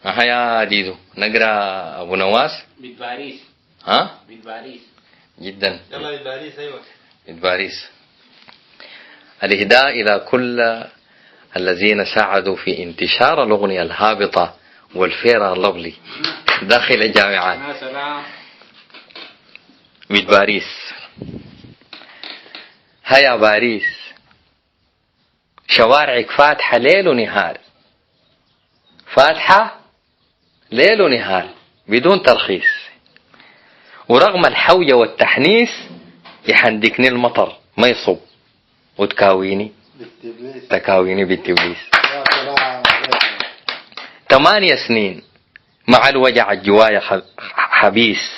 يا ديدو نقرأ أبو نواس. باريس. ها؟ باريس. جدا. يلا باريس. أيوة باريس. الإهداء إلى كل الذين ساعدوا في انتشار الأغنية الهابطة والفيرة اللفلي داخل الجامعات. باريس. هيا باريس، شوارعك فاتحة ليل ونهار، فاتحة ليل ونهار بدون ترخيص، ورغم الحوجة والتحنيس يحندكني المطر ما يصب وتكاويني تكاويني بالتبليس. 8 سنين مع الوجع الجوايا حبيس،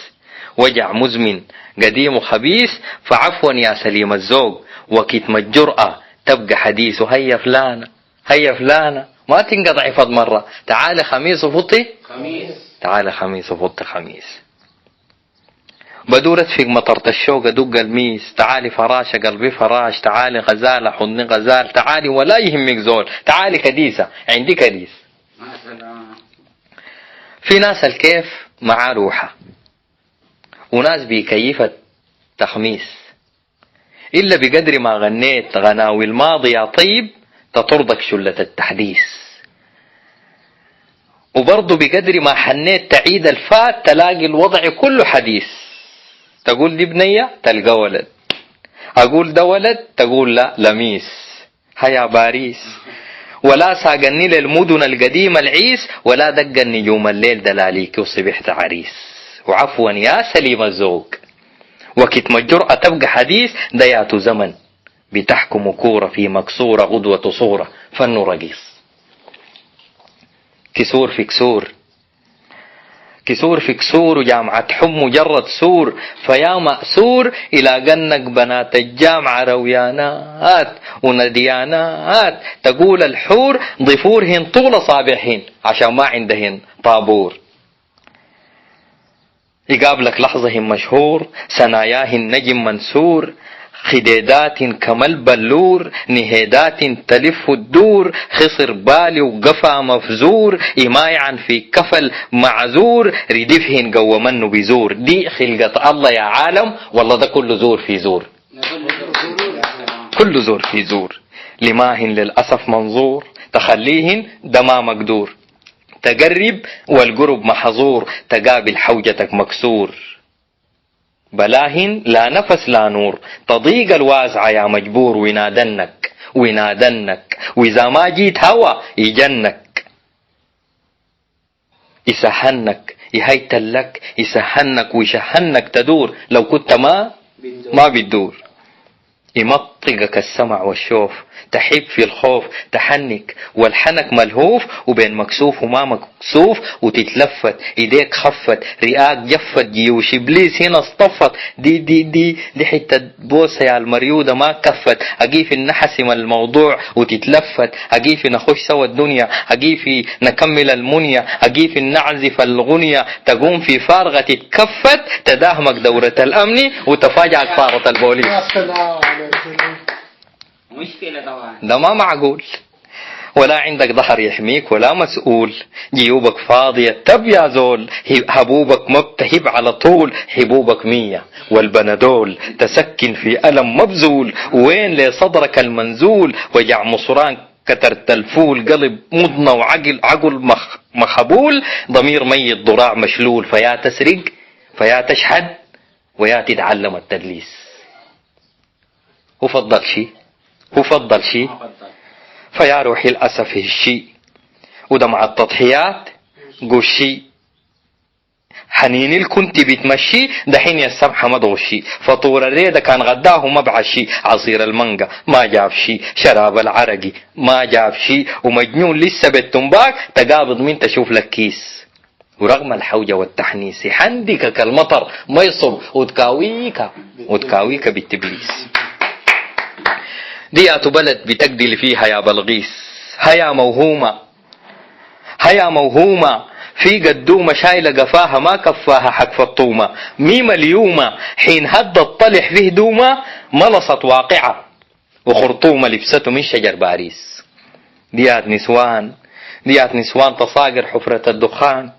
وجع مزمن قديم وخبيث، فعفوا يا سليم الزوج وكتم الجرأة تبقى حديث. هيا فلانة هيا فلانة ما تنقطع فض مرة، تعالي خميس وفطي خميس، تعالي خميس وفطي خميس. بدور ادفق مطرة الشوق ادق الميس، تعالي فراشة قلبي فراش، تعالي غزالة حضني غزال، تعالي ولا يهمك زول، تعالي كديسة عندي كديس. في ناس الكيف مع روحة، وناس بكيفة تخميس، إلا بقدر ما غنيت غناوي الماضي يا طيب تطردك شلة التحديث، وبرضو بقدر ما حنيت تعيد الفات تلاقي الوضع كله حديث. تقول دي بنية تلقى ولد، أقول ده ولد تقول لا لميس. هيا باريس، ولا ساقني للمدن القديمة العيس، ولا دق نجوم الليل دلاليك وصبحت عريس. وعفوا يا سليم الزوج وكتم الجرأة تبقى حديث، ديات زمن بتحكم كورة في مكسورة غدوة صورة فن رقيص. كسور في كسور، كسور في كسور، وجامعة حب مجرد سور، فيا مأسور إلى قنك بنات الجامعة رويانات ونديانات، تقول الحور ضفورهن طول صابعهن عشان ما عندهن طابور. يقابلك لحظة مشهور، سناياهن نجم منسور، خديدات كمال بلور، نهيدات تلف الدور، خصر بالي وقفا مفزور، إمايعا في كفل معزور، ردفهن قوى منه بزور. دي خلقة الله يا عالم، والله ده كله زور في زور، كله زور في زور. لماهن للأسف منظور، تخليهن دما مقدور، تقرب والقرب محظور، تقابل حوجتك مكسور. بلاهن لا نفس لا نور، تضيق الواسعة يا مجبور، وينادنك وينادنك، وإذا ما جيت هوا يجنك، يسهنك يهيتلك، يسهنك ويشهنك تدور، لو كنت ما بتدور. يمطقك السمع والشوف، تحب في الخوف تحنك، والحنك ملهوف وبين مكسوف وما مكسوف، وتتلفت ايديك خفت، رئاك جفت، جيوش ابليس هنا اصطفت. دي حتة بوسة يا المريودة ما كفت، اجي في النحسم الموضوع وتتلفت، اجي في نخش سوا الدنيا، اجي في نكمل المنية، اجي في نعزف الغنية، تقوم في فارغة تتكفت، تداهمك دورة الامن وتفاجأك فارة البوليس. مشكلة طبعا، ده ما معقول، ولا عندك ظهر يحميك ولا مسؤول، جيوبك فاضية تب يا زول، حبوبك مبتهب على طول، حبوبك 100 والبنادول تسكن في ألم مبذول، وين لصدرك المنزول وجع مصران كترت الفول، قلب مضنى وعقل مخبول، ضمير ميت ضراع مشلول، فيا تسرق فيا تشحد ويا تتعلم التدليس. وفضل شيء فيا روحي الأسف الشيء، ودمع التضحيات قشي، حنيني الكنت بتمشي دحين يا السمحة ما تغشي، فطور الريدة كان غداه ما بعشي، عصير المانجا ما جاب شي، شراب العرقي ما جاب شي، ومجنون لسه بالتنباك تقابض من تشوف لك كيس. ورغم الحوجة والتحنيس حندك كالمطر ما يصب، وتكاويك بالتبليس. ديات بلد بتقدل فيها يا بلغيس، هيا موهومة في قدومة شايلة قفاها ما كفاها حق الطومة، ميم اليومة حين هد الطلح في هدومة، ملصت واقعة وخرطومة لبسته من شجر باريس. ديات نسوان ديات نسوان تصاقر حفرة الدخان،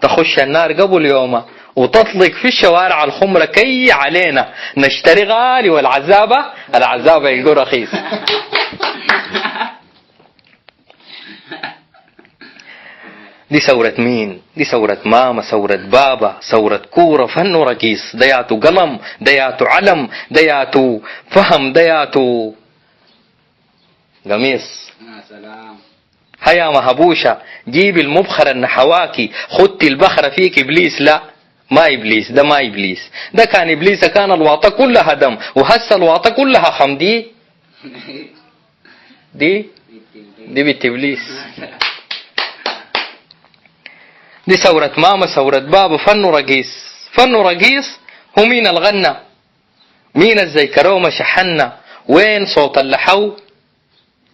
تخش النار قبل يومها وتطلق في الشوارع الخمرة كي علينا نشتري غالي، العذابة يلقوا رخيص. دي ثورة مين؟ دي ثورة ماما، ثورة بابا، ثورة كورة، فن ورقيص، دياتو قلم، دياتو علم، دياتو فهم، دياتو قميص. هيا مهبوشة جيب المبخرة النحواكي، خدت البخرة فيك إبليس. لا ما إبليس، ده ما إبليس، ده كان إبليس كان الواطة كلها دم، وهسه الواطة كلها خم. دي بنت إبليس. دي ثورة ماما، ثورة بابا، فن رقيص. فن رقيص هو مين الغنى؟ مين الزيكرومة شحنا؟ وين صوت اللحو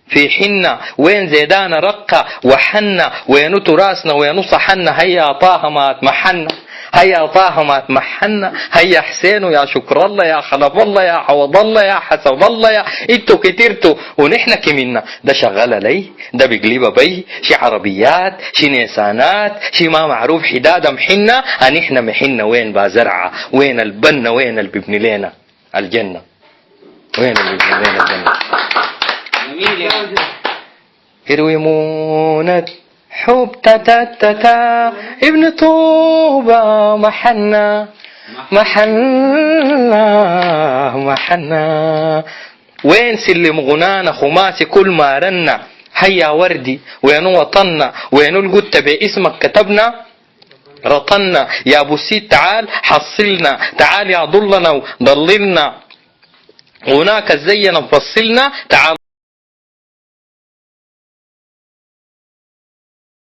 في حنة؟ وين زيدان رقة وحنا؟ وين تراسنا؟ وين صحنا؟ هيا طه ما تمحنا، هيا طه ما تمحنا، هيا حسين يا شكر الله يا خلف الله يا عوض الله يا حسب الله يا انتو كتيرتو ونحن كمنا. ده شغال لي، ده بقليبه بي، شي عربيات، شي نيسانات، شي ما معروف حدادة محنا. انحنا محنا وين بازرعة؟ وين البنة؟ وين اللي بيبني لنا الجنة؟ وين اللي بيبني لنا الجنة؟ يروي مونة حب تتا ابن طوبة محنا وين سلم غنانا خماسي كل ما رنا؟ هيا وردي وين وطنا؟ وين القدة باسمك كتبنا رطنا؟ يا ابو السيد تعال حصلنا، تعال يا ضلنا وضللنا، هناك زينا وفصلنا، تعال